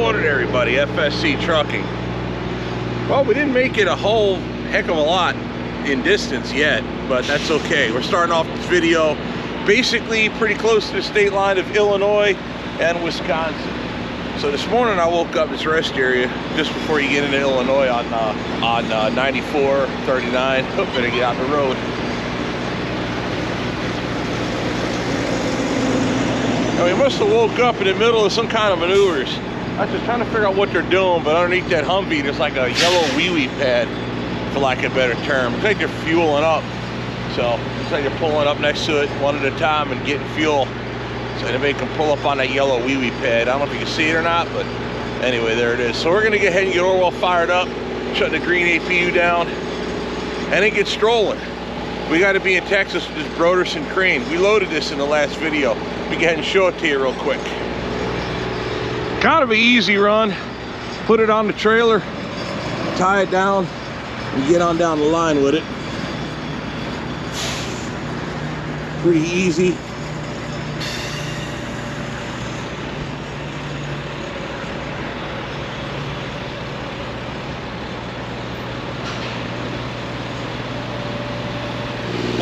morning, everybody. FSC Trucking. Well, we didn't make it a whole heck of a lot in distance yet, but that's okay. We're starting off this video basically pretty close to the state line of Illinois and Wisconsin. So this morning I woke up this rest area just before you get into Illinois on 94, 39. Oh, better get out the road. And we must have woke up in the middle of some kind of maneuvers. I was just trying to figure out what they're doing, but underneath that Humvee there's like a yellow wee-wee pad, for lack of a better term. It's like they're fueling up. So it's like they're pulling up next to it one at a time and getting fuel. So anybody can pull up on that yellow wee-wee pad. I don't know if you can see it or not, but anyway, there it is. So we're gonna go ahead and get Orwell fired up, shut the green APU down, and then get strolling. We gotta be in Texas with this Broderson crane. We loaded this in the last video. We go ahead and show it to you real quick. Kind of an easy run. Put it on the trailer, tie it down, and get on down the line with it. Pretty easy.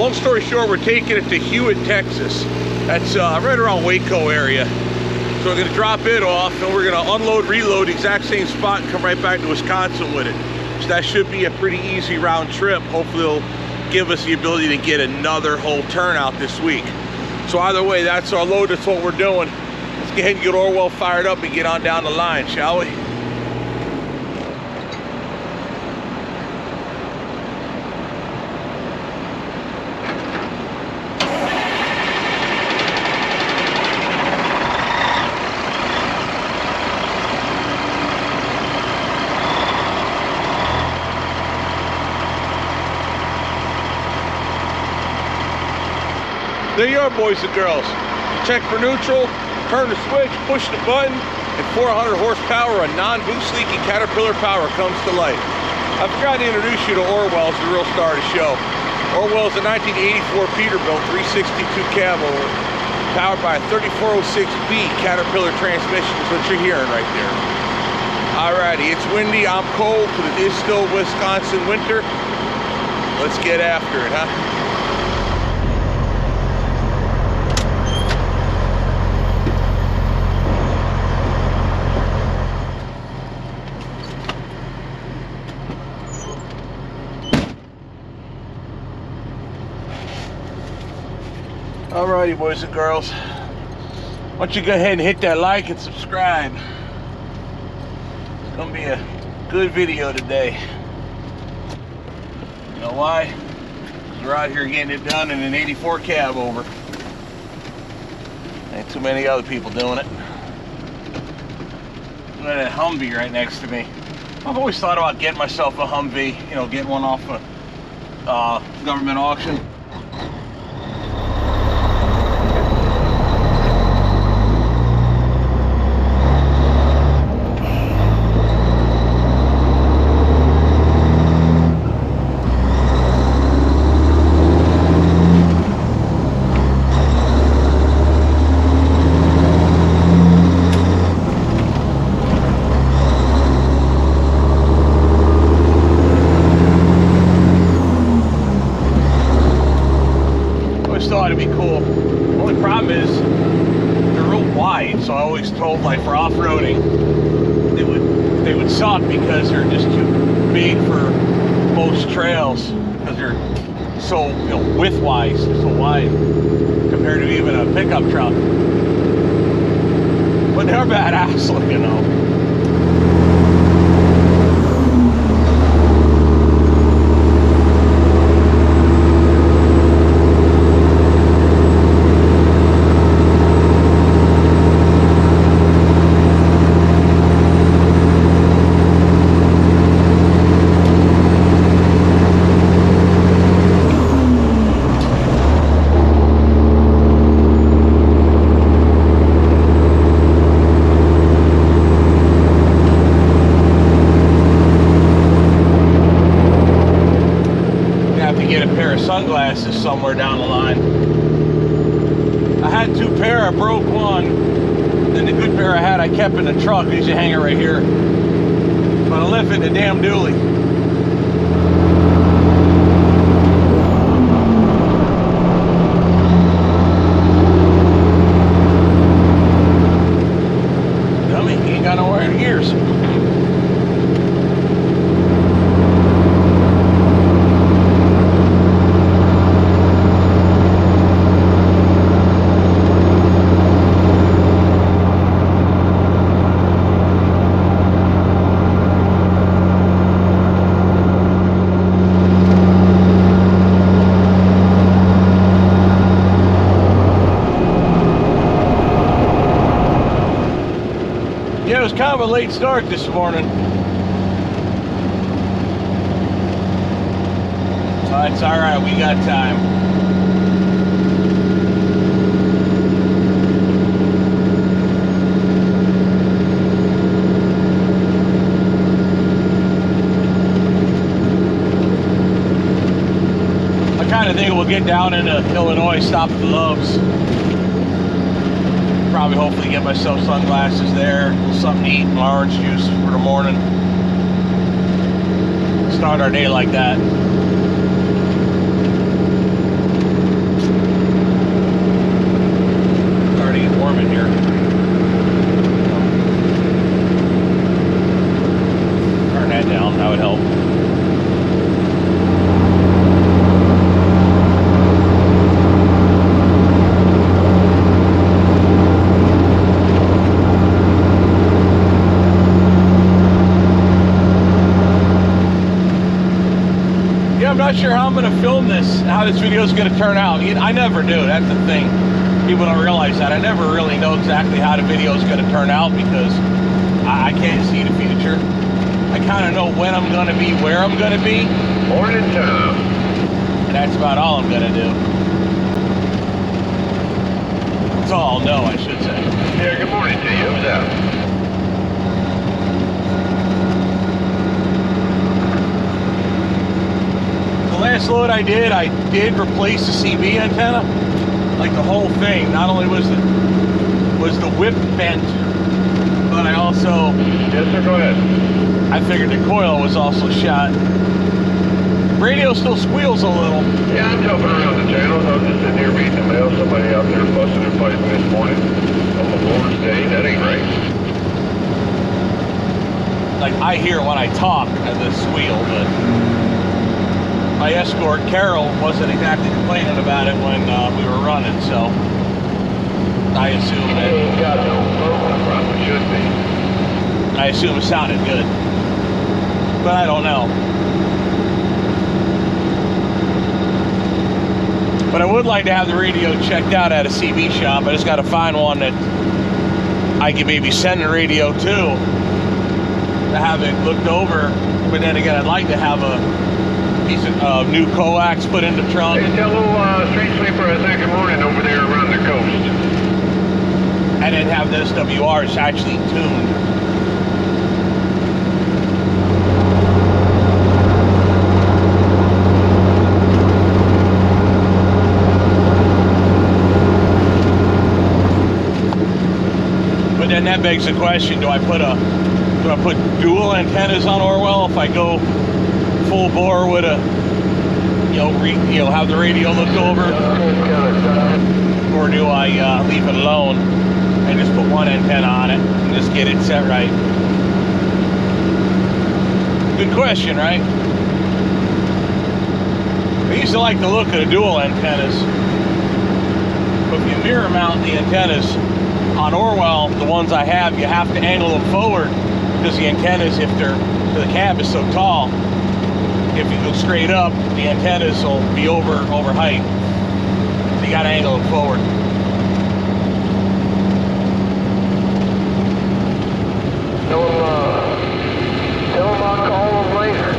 Long story short, we're taking it to Hewitt, Texas. That's right around Waco area. So we're gonna drop it off and we're gonna unload, reload the exact same spot and come right back to Wisconsin with it. So that should be a pretty easy round trip. Hopefully it'll give us the ability to get another whole turnout this week. So either way, that's our load, that's what we're doing. Let's go ahead and get Orwell fired up and get on down the line, shall we? There you are, boys and girls. Check for neutral, turn the switch, push the button, and 400 horsepower of non-boost leaking Caterpillar power comes to life. I forgot to introduce you to Orwell as the real star of the show. Orwell is a 1984 Peterbilt 362 Cabover, powered by a 3406B Caterpillar transmission, is what you're hearing right there. Alrighty, it's windy, I'm cold, but it is still Wisconsin winter. Let's get after it, huh? Alrighty, boys and girls. Why don't you go ahead and hit that like and subscribe. It's gonna be a good video today. You know why? Because we're out here getting it done in an 84 Cabover. Ain't too many other people doing it. Look at that Humvee right next to me. I've always thought about getting myself a Humvee, you know, getting one off a government auction. Thought it'd be cool. The only problem is they're real wide, so I always told, like, for off-roading they would suck because they're just too big for most trails, because they're so, you know, width-wise, so wide compared to even a pickup truck. But they're badass looking though. Sunglasses somewhere down the line. I had two pair, I broke one, and the good pair I had I kept step in the truck. I usually hang it right here. But I lift in the damn dually. Dummy, he ain't got nowhere in gears. Yeah, it was kind of a late start this morning. So it's all right, we got time. I kind of think we'll get down into Illinois, stop at the Loves. Probably hopefully get myself sunglasses there, something to eat, and orange juice for the morning. Start our day like that. Starting to get warm in here. Turn that down, that would help. I'm not sure how I'm going to film this, how this video is going to turn out. I never do. That's the thing. People don't realize that. I never really know exactly how the video is going to turn out because I can't see the future. I kind of know when I'm going to be, where I'm going to be. Morning time. And that's about all I'm going to do. That's all I'll know, I should say. Yeah, good morning to you. Who's that? The last load I did replace the CB antenna, like the whole thing. Not only was the whip bent, but I also, Yes, sir, go ahead. I figured the coil was also shot. Radio still squeals a little. Yeah, I'm jumping around the channels. I was just sitting here reading the mail. Somebody out there busting their piping this morning on the Lord's Day. That ain't right. Like I hear when I talk the squeal, but my escort, Carol, wasn't exactly complaining about it when we were running, so I assume that... Ain't got no phone, probably should be. I assume it sounded good, but I don't know. But I would like to have the radio checked out at a CB shop. I just got to find one that I can maybe send the radio to have it looked over. But then again, I'd like to have a piece of new coax put in the trunk. Hey, tell little street sweeper I said good morning over there around the coast. And then have the SWRs actually tuned. But then that begs the question, do I put dual antennas on Orwell if I go full bore with a, have the radio looked over, or do I leave it alone and just put one antenna on it and just get it set right? Good question, right? I used to like the look of the dual antennas, but if you mirror mount the antennas on Orwell, the ones I have, you have to angle them forward because the antennas, if the cab is so tall, if you go straight up, the antennas will be over height. So you gotta angle them forward. Tell them I'll call them later.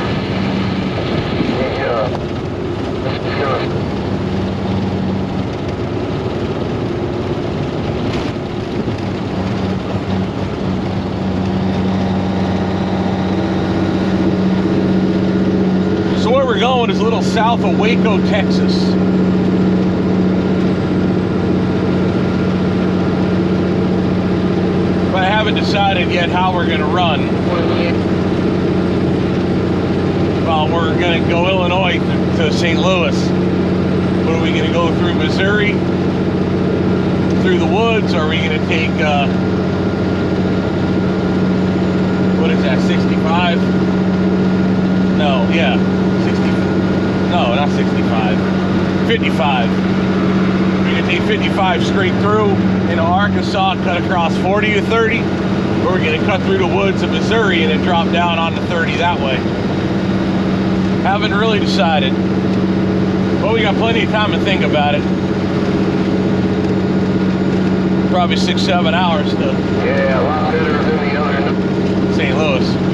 So where we're going is a little south of Waco, Texas. But I have it decided yet how we're going to run. Well, we're going to go Illinois to St. Louis. What are we going to go through Missouri? Through the woods? Or are we going to take, what is that, 65? No, yeah, 60, no, not 65, 55. We're going to take 55 straight through into Arkansas, cut across 40 or 30, or we're going to cut through the woods of Missouri and then drop down onto 30 that way. Haven't really decided, but we got plenty of time to think about it. Probably 6-7 hours to Yeah, a lot better than the other. St. Louis.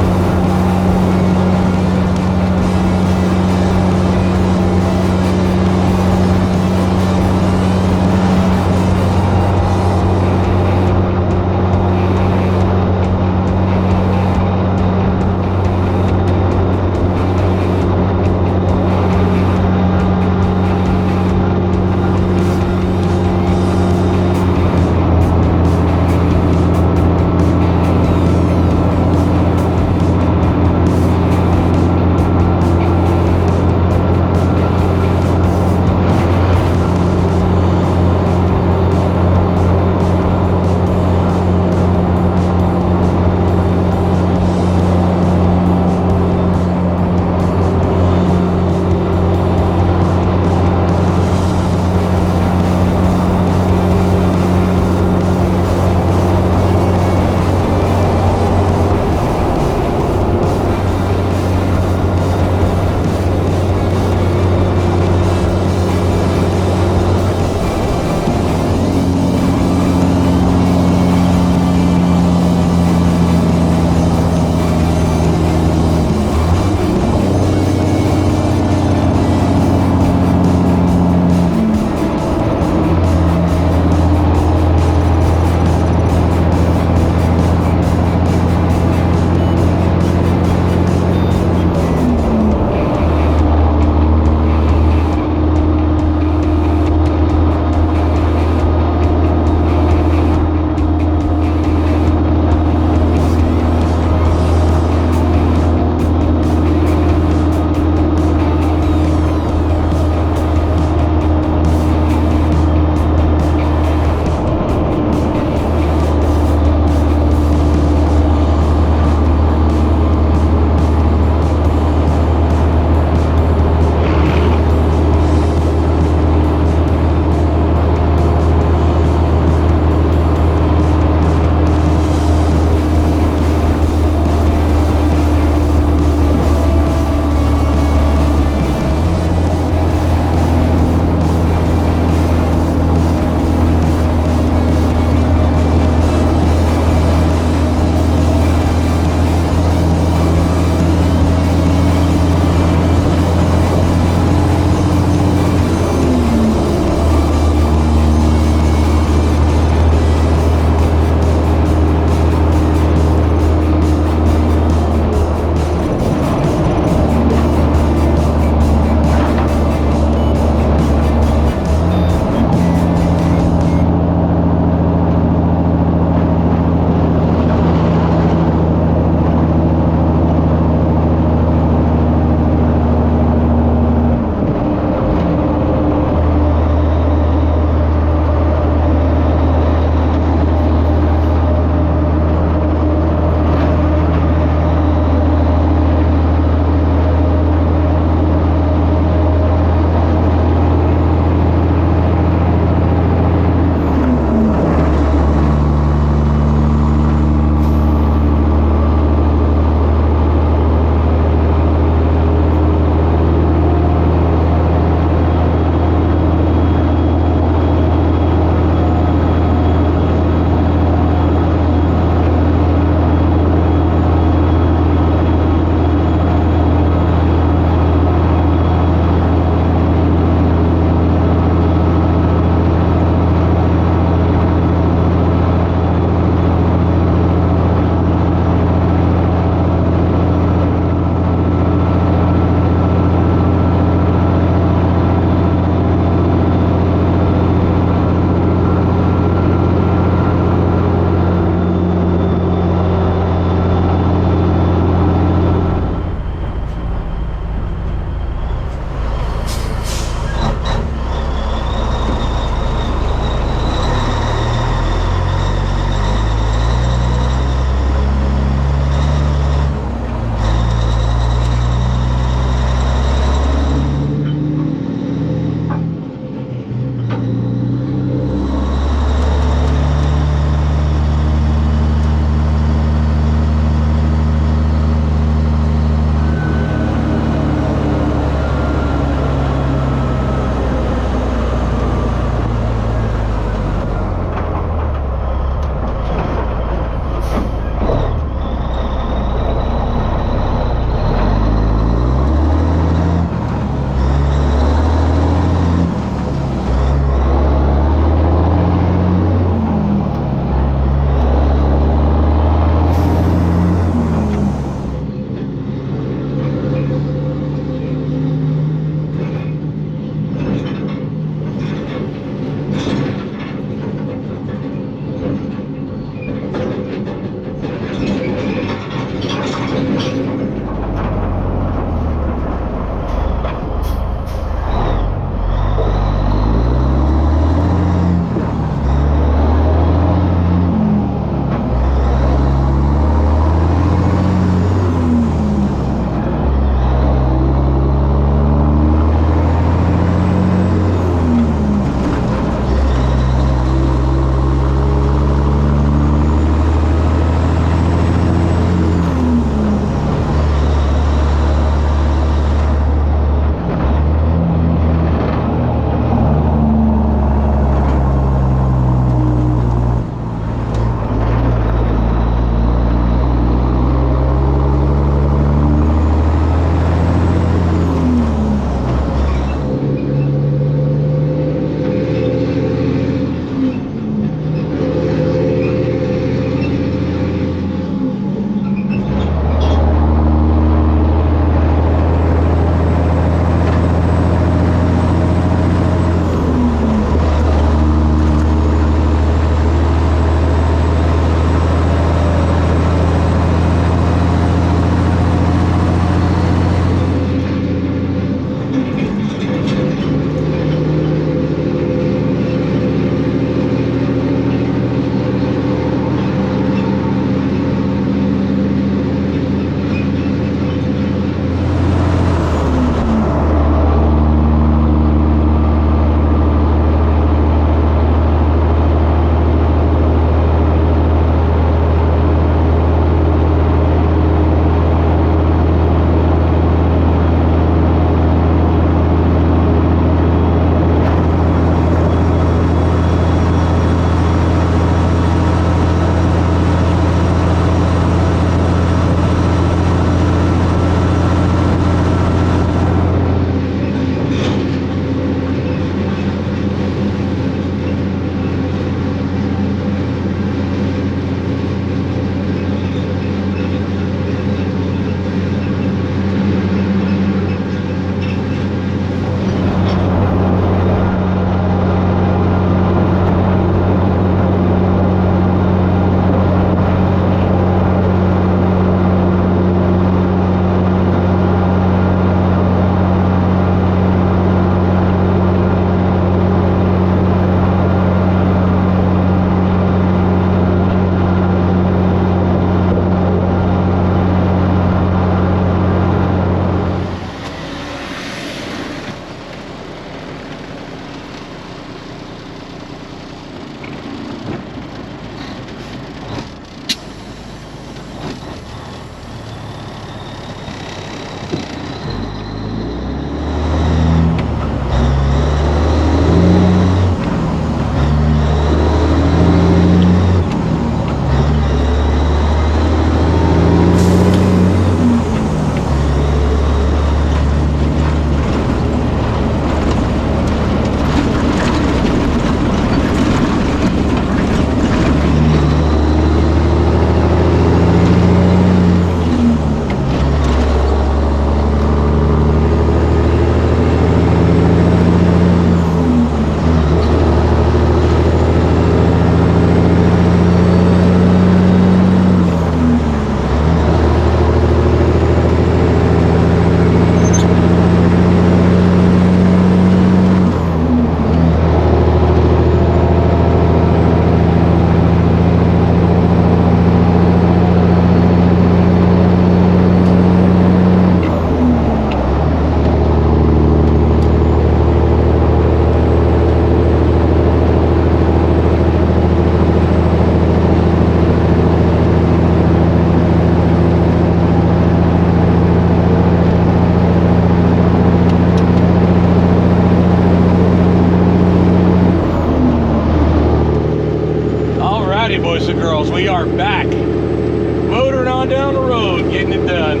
are back. Motoring on down the road, getting it done.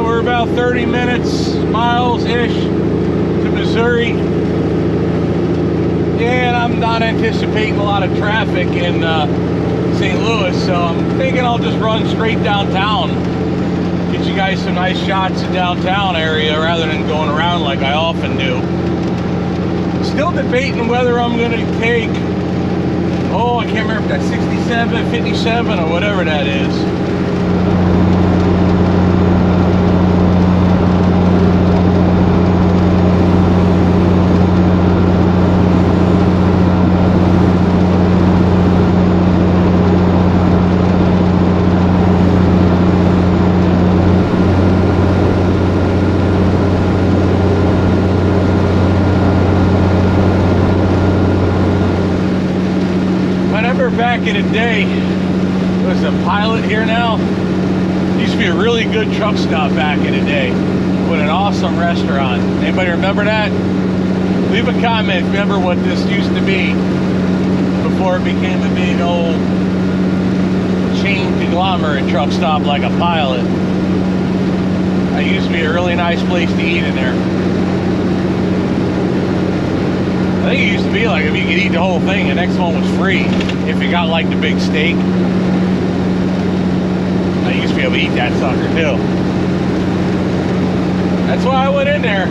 We're about 30 miles-ish to Missouri. And I'm not anticipating a lot of traffic in St. Louis, so I'm thinking I'll just run straight downtown. Get you guys some nice shots in downtown area rather than going around like I often do. Still debating whether I'm going to take, I can't remember if that's 67, 57, or whatever that is. Back in the day, it was a Pilot here now. It used to be a really good truck stop back in the day with an awesome restaurant. Anybody remember that? Leave a comment if you remember what this used to be before it became a big old chain conglomerate truck stop like a Pilot. It used to be a really nice place to eat in there. I think it used to be like if you could eat the whole thing, the next one was free if you got like the big steak. I used to be able to eat that sucker too. That's why I went in there.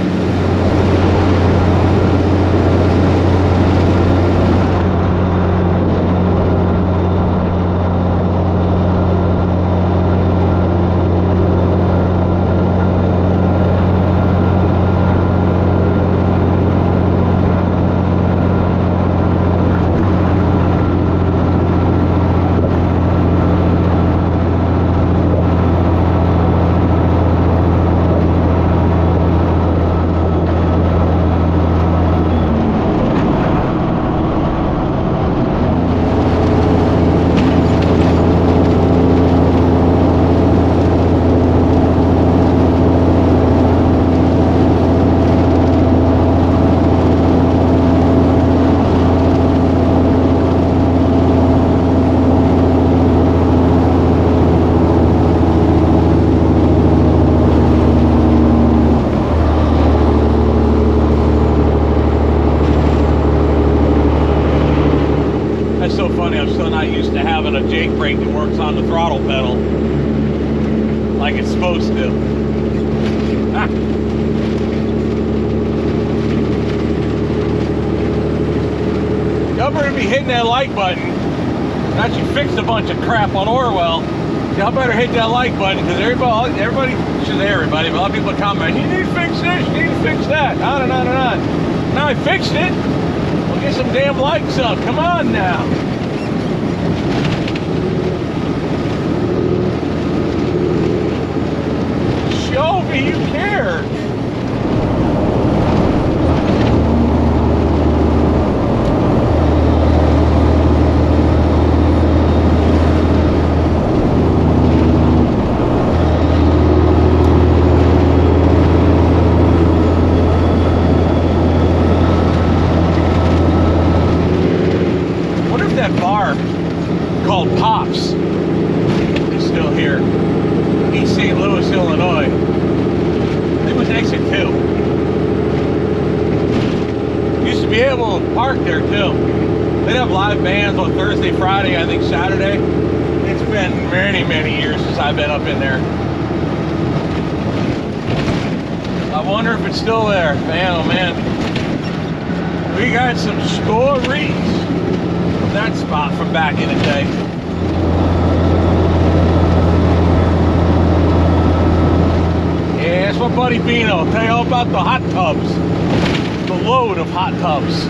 Hitting that like button. Actually fixed a bunch of crap on Orwell. Y'all better hit that like button because everybody, shouldn't say everybody, but a lot of people comment, you need to fix this, you need to fix that. On and on and on. Now I fixed it. We'll get some damn likes up. Come on now. Show me you care. There too. They have live bands on Thursday, Friday, I think Saturday. It's been many, many years since I've been up in there. I wonder if it's still there. Man, oh man. We got some stories from that spot from back in the day. Yeah, it's my buddy Bino. I'll tell you all about the hot tubs. The load of hot tubs.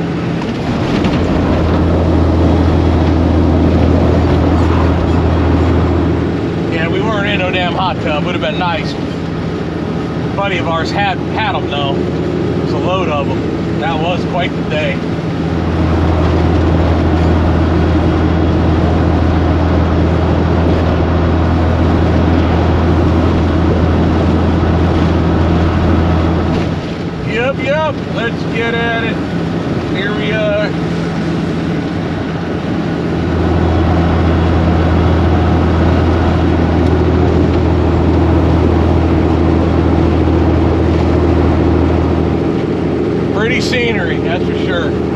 Yeah, we weren't in no damn hot tub. Would have been nice. A buddy of ours had them though. There's a load of them. That was quite the day. Yep, let's get at it. Here we are. Pretty scenery, that's for sure.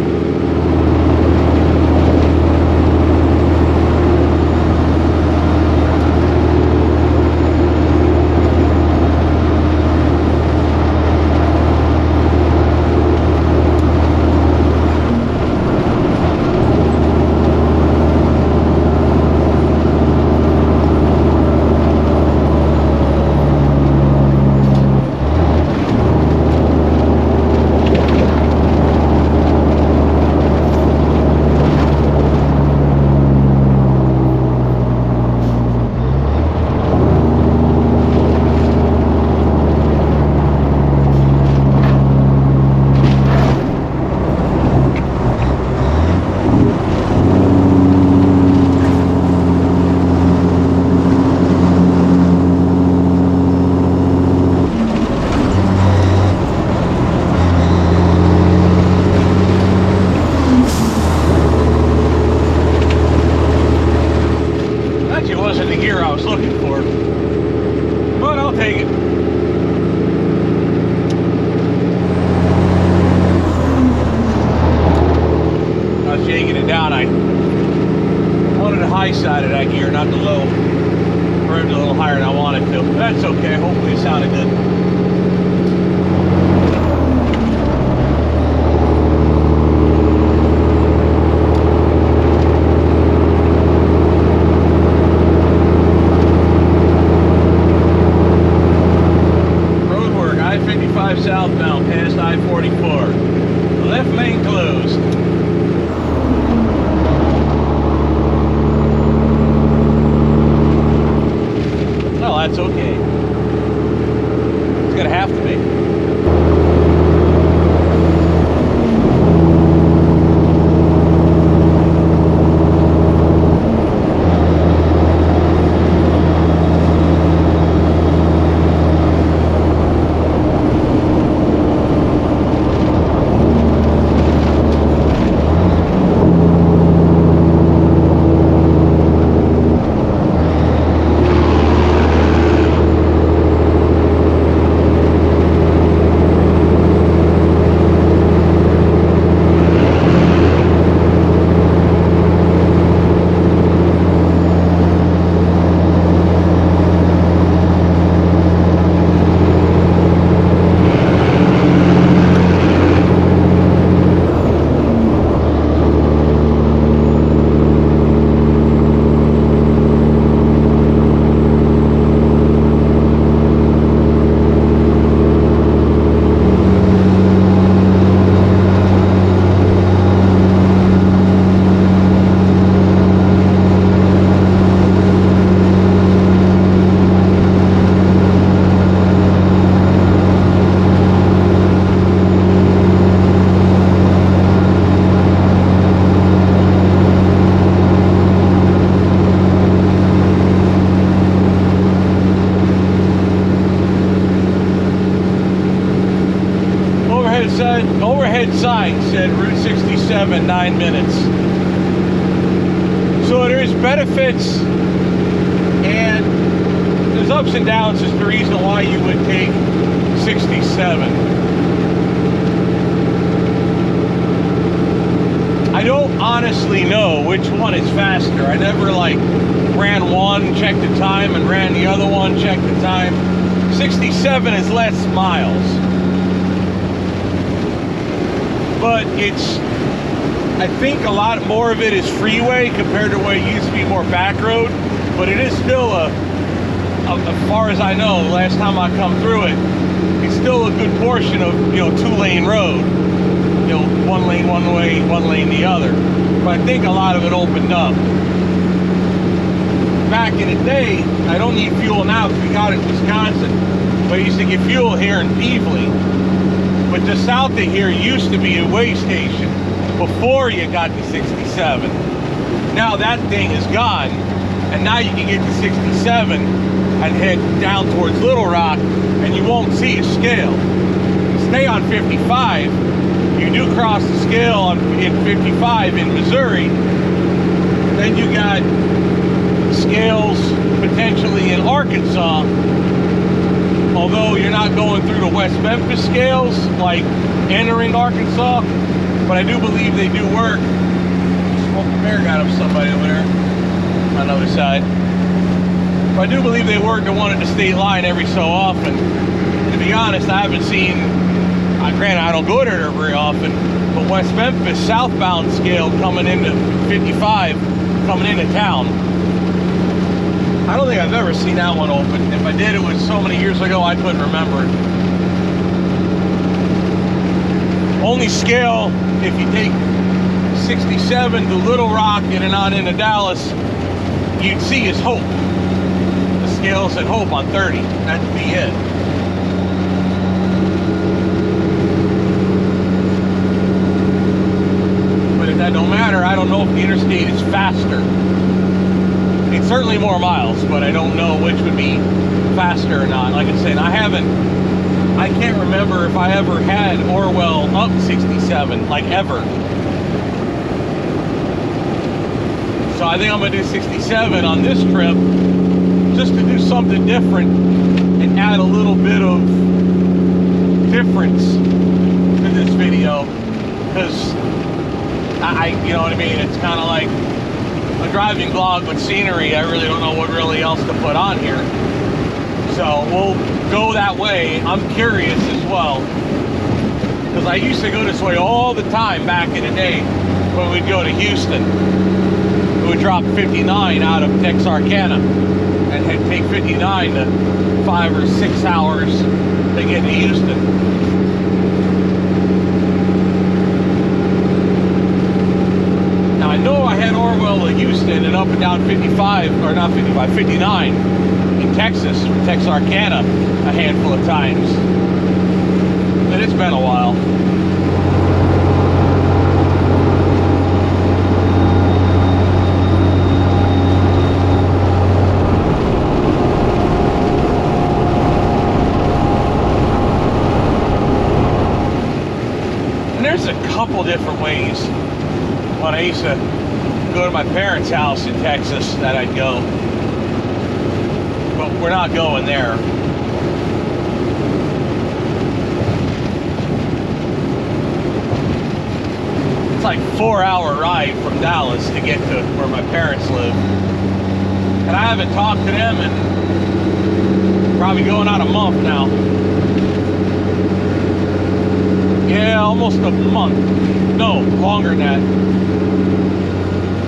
Southbound past I-44. Left lane closed. Well, that's okay. It's gonna have to be. Overhead sign said Route 67, 9 minutes. So there's benefits and there's ups and downs as the reason why you would take 67. I don't honestly know which one is faster. I never like ran one, checked the time, and ran the other one, checked the time. 67 is less miles. But it's, I think a lot more of it is freeway compared to what it used to be more back road. But it is still as far as I know, the last time I come through it, it's still a good portion of, you know, 2-lane road. You know, one lane one way, one lane the other. But I think a lot of it opened up. Back in the day, I don't need fuel now because we got it in Wisconsin. But I used to get fuel here in Beasley. But just south of here used to be a weigh station before you got to 67. Now that thing is gone, and now you can get to 67 and head down towards Little Rock, and you won't see a scale. Stay on 55. You do cross the scale in 55 in Missouri. Then you got scales potentially in Arkansas. although you're not going through the West Memphis scales, like entering Arkansas, but I do believe they do work. Smoking bear got up somebody over there on the other side. But I do believe they work the one at the state line every so often. To be honest, I haven't seen, granted I don't go there very often, but West Memphis southbound scale coming into 55, coming into town, I don't think I've ever seen that one open. If I did, it was so many years ago I couldn't remember it. Only scale, if you take 67 to Little Rock and on into Dallas, you'd see is Hope. The scale's at Hope on 30. That'd be it. But if that don't matter, I don't know if the interstate is faster. It's certainly more miles, but I don't know which would be faster or not. Like I said, I can't remember if I ever had Orwell up 67, like ever. So I think I'm gonna do 67 on this trip, just to do something different and add a little bit of difference to this video, because you know what I mean, it's kind of like a driving vlog with scenery. I really don't know what really else to put on here. So we'll go that way. I'm curious as well, because I used to go this way all the time back in the day when we'd go to Houston. We would drop 59 out of Texarkana and take 59 to 5 or 6 hours to get to Houston. Now I know I had Orwell at Houston and up and down 55, or not 55, 59 in Texas from Texarkana a handful of times. But it's been a while. There's a couple different ways when I used to go to my parents' house in Texas that I'd go, but we're not going there. It's like a 4-hour ride from Dallas to get to where my parents live, and I haven't talked to them in probably going on a month now. Yeah, almost a month. No, longer than that.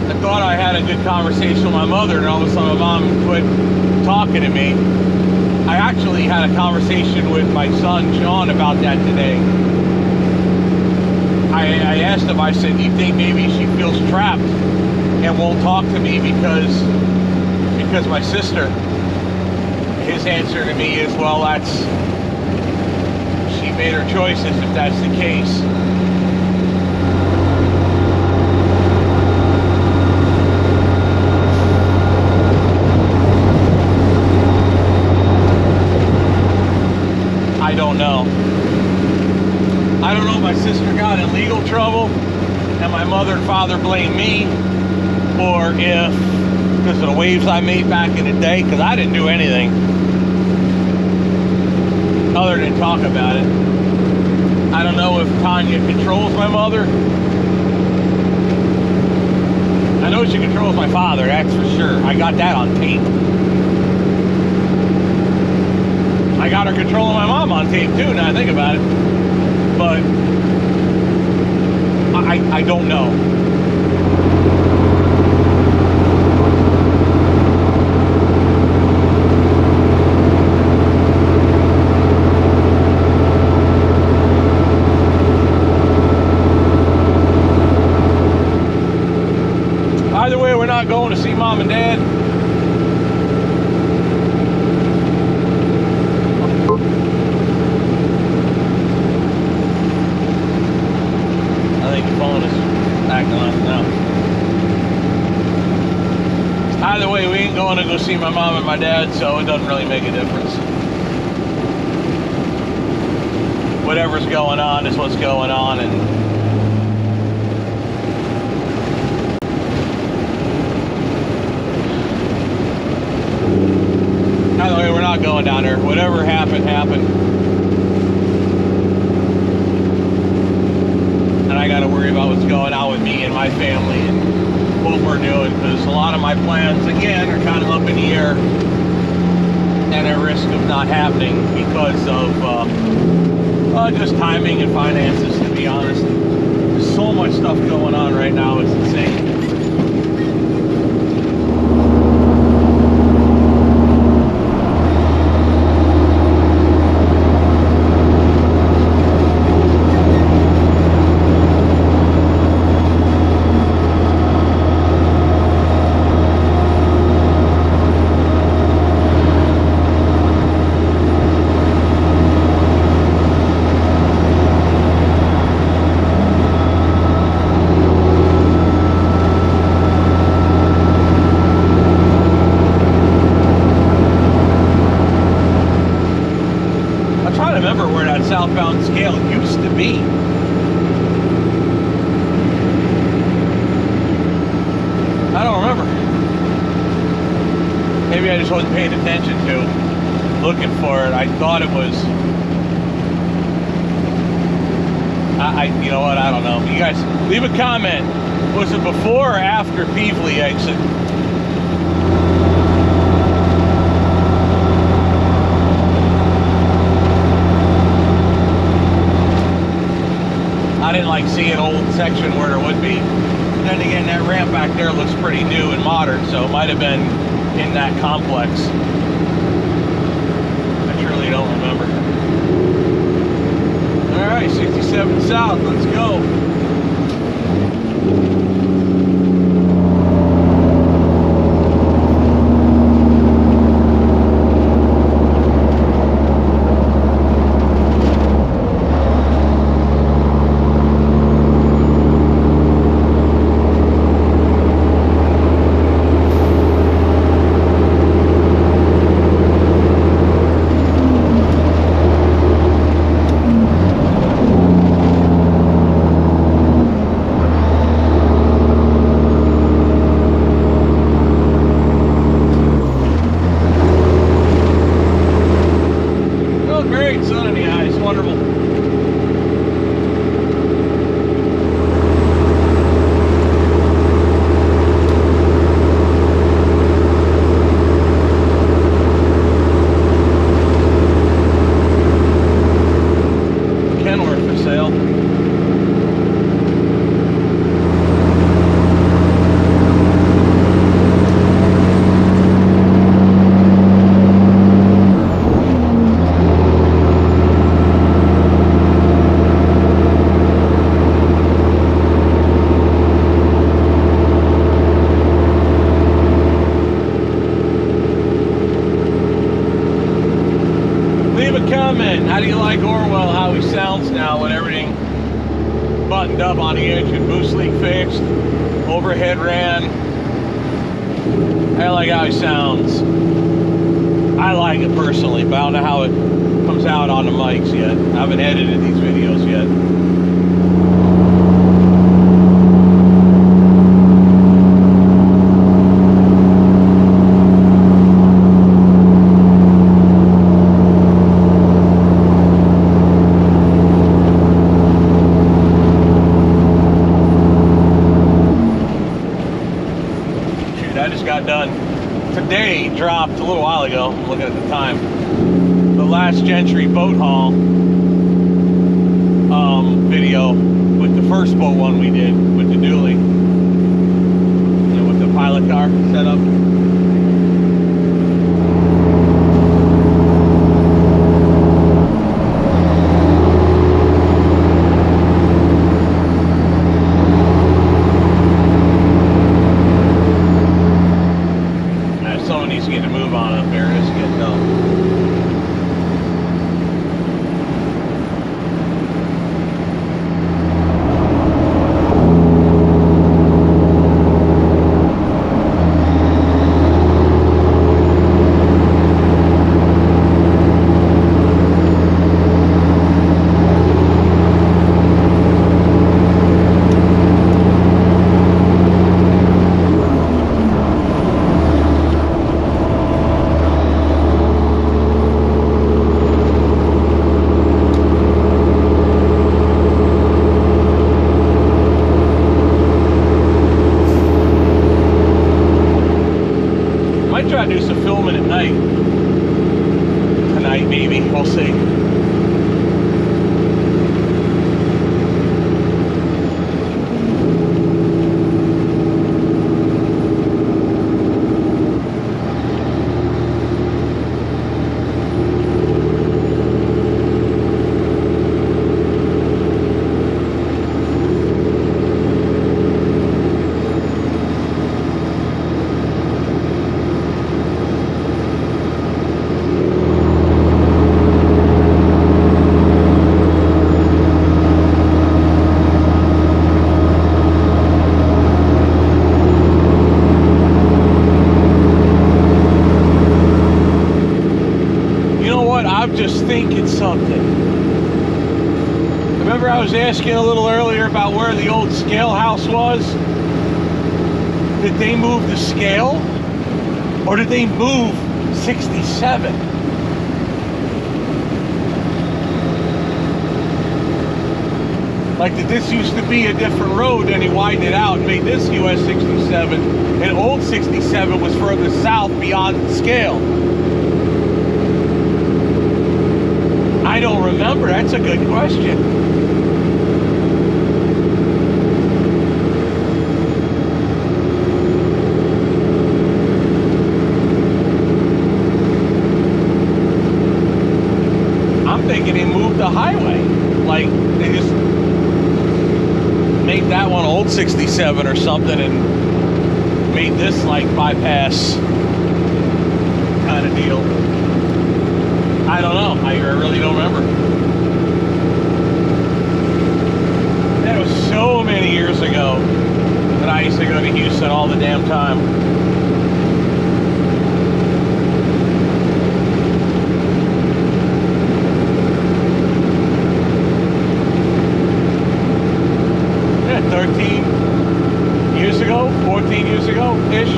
I thought I had a good conversation with my mother, and all of a sudden my mom quit talking to me. I actually had a conversation with my son, John, about that today. I asked him, I said, do you think maybe she feels trapped and won't talk to me because my sister? His answer to me is, well, she made her choices if that's the case. I don't know. I don't know if my sister got in legal trouble and my mother and father blame me, or if because of the waves I made back in the day, because I didn't do anything other than talk about it. I don't know if Tanya controls my mother. I know she controls my father, that's for sure. I got that on tape. I got her controlling my mom on tape too, now I think about it. But I don't know. Either way, we're not going to see Mom and Dad. I think the phone is acting like now. Either way, we ain't going to go see my mom and my dad, so it doesn't really make a difference. Whatever's going on is what's going on, and either way, we're not going down there. Whatever happened, happened. And I got to worry about what's going on with me and my family and what we're doing, because a lot of my plans, again, are kind of up in the air and at risk of not happening because of just timing and finances, to be honest. There's so much stuff going on right now, it's insane. Southbound scale used to be. I don't remember. Maybe I just wasn't paying attention to looking for it. I thought it was. You know what? I don't know. You guys leave a comment. Was it before or after Peevely exit? I didn't like seeing an old section where there would be. But then again, that ramp back there looks pretty new and modern, so it might have been in that complex. I truly don't remember. All right, 67 south, let's go. How do you like Orwell, how he sounds now with everything buttoned up on the engine, boost leak fixed, overhead ran? I like how he sounds. I like it personally, but I don't know how it comes out on the mics yet. I haven't edited these videos yet. Done. Today dropped a little while ago, I'm looking at the time, the last Gentry boat haul video with the first boat one we did with the dually, with the pilot car set up. Remember I was asking a little earlier about where the old scale house was? Did they move the scale? Or did they move 67? Like, did this used to be a different road, and he widened it out and made this US 67, and old 67 was further south beyond the scale? I don't remember. That's a good question. I'm thinking they moved the highway. Like, they just made that one old 67 or something and made this like bypass kind of deal. I don't know. I really don't remember. That was so many years ago that I used to go to Houston all the damn time. Yeah, 13 years ago, 14 years ago-ish.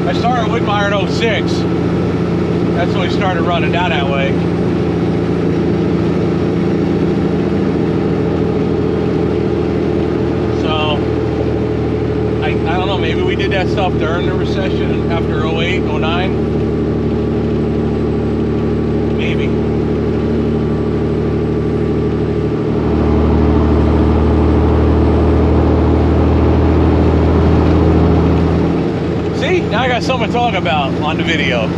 I started Whitmire in 06. That's when we started running down that way. So, I don't know, maybe we did that stuff during the recession after 08, 09. Maybe. See, now I got something to talk about on the video.